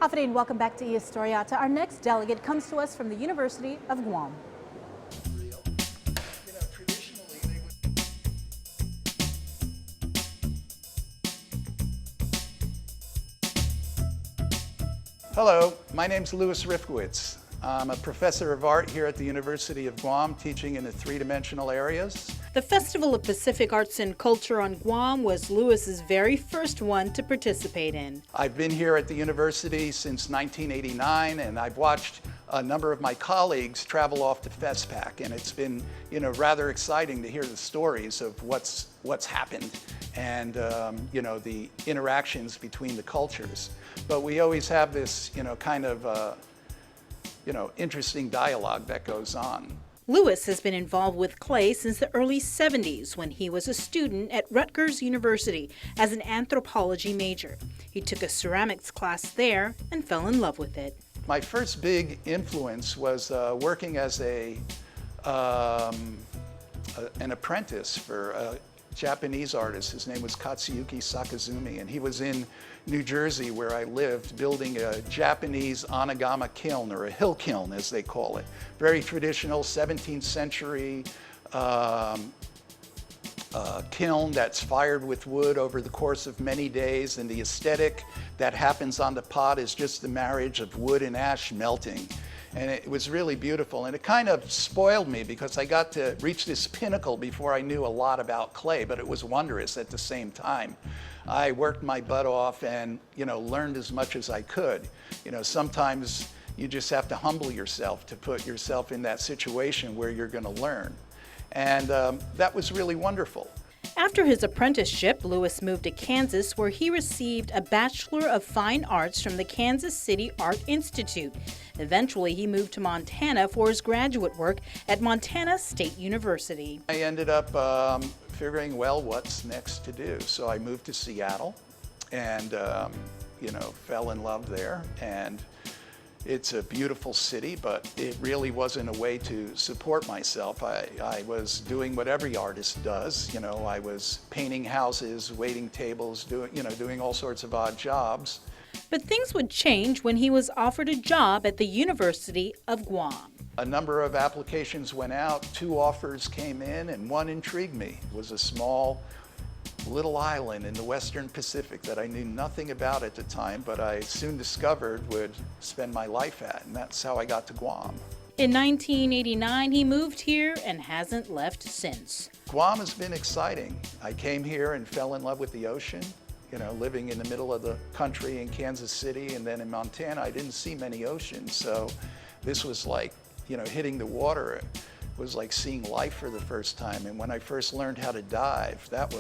Afternoon, welcome back to Estoria-Ta. Our next delegate comes to us from the University of Guam. Hello, my name's Rifkowitz. I'm a professor of art here at the University of Guam, teaching in the three-dimensional areas. The Festival of Pacific Arts and Culture on Guam was Lewis's very first one to participate in. I've been here at the university since 1989, and I've watched a number of my colleagues travel off to FestPac, and it's been, rather exciting to hear the stories of what's happened and, the interactions between the cultures. But we always have this, interesting dialogue that goes on. Lewis has been involved with clay since the early 70s when he was a student at Rutgers University as an anthropology major. He took a ceramics class there and fell in love with it. My first big influence was working as an apprentice for a Japanese artist. His name was Katsuyuki Sakazumi, and he was in New Jersey, where I lived, building a Japanese onigama kiln, or a hill kiln as they call it. Very traditional 17th century kiln that's fired with wood over the course of many days, and the aesthetic that happens on the pot is just the marriage of wood and ash melting. And it was really beautiful, and it kind of spoiled me because I got to reach this pinnacle before I knew a lot about clay, but it was wondrous at the same time. I worked my butt off and, learned as much as I could. Sometimes you just have to humble yourself to put yourself in that situation where you're going to learn. And that was really wonderful. After his apprenticeship, Lewis moved to Kansas, where he received a Bachelor of Fine Arts from the Kansas City Art Institute. Eventually, he moved to Montana for his graduate work at Montana State University. I ended up figuring, well, what's next to do? So I moved to Seattle and, fell in love there. And it's a beautiful city, but it really wasn't a way to support myself. I was doing what every artist does. I was painting houses, waiting tables, doing all sorts of odd jobs. But things would change when he was offered a job at the University of Guam. A number of applications went out, 2 offers came in, and one intrigued me. It was a small little island in the Western Pacific that I knew nothing about at the time, but I soon discovered would spend my life at, and that's how I got to Guam. In 1989, he moved here and hasn't left since. Guam has been exciting. I came here and fell in love with the ocean. Living in the middle of the country in Kansas City and then in Montana, I didn't see many oceans, so this was like, hitting the water. It was like seeing life for the first time, and when I first learned how to dive, that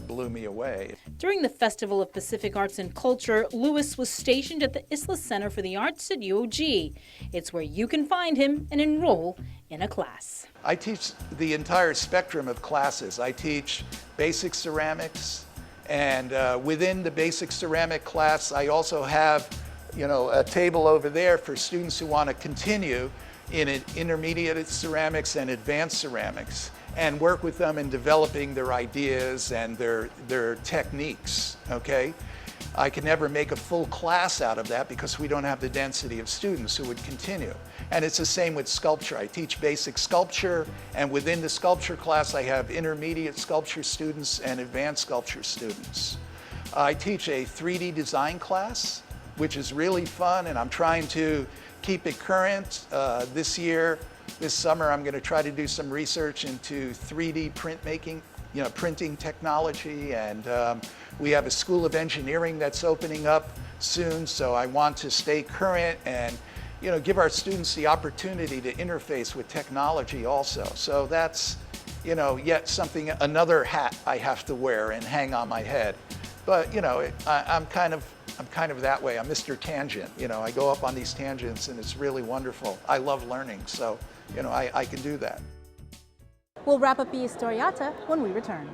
blew me away. During the Festival of Pacific Arts and Culture, Lewis was stationed at the Isla Center for the Arts at UOG. It's where you can find him and enroll in a class. I teach the entire spectrum of classes. I teach basic ceramics, and within the basic ceramic class, I also have, a table over there for students who want to continue in intermediate ceramics and advanced ceramics, and work with them in developing their ideas and their techniques, okay? I can never make a full class out of that because we don't have the density of students who would continue. And it's the same with sculpture. I teach basic sculpture, and within the sculpture class I have intermediate sculpture students and advanced sculpture students. I teach a 3D design class, which is really fun, and I'm trying to keep it current. This summer, I'm going to try to do some research into 3D printmaking, printing technology, and we have a School of Engineering that's opening up soon, so I want to stay current and, give our students the opportunity to interface with technology also. So that's, yet something, another hat I have to wear and hang on my head. But, I'm kind of that way. I'm Mr. Tangent. I go up on these tangents, and it's really wonderful. I love learning, so, I can do that. We'll wrap up Estoria-Ta when we return.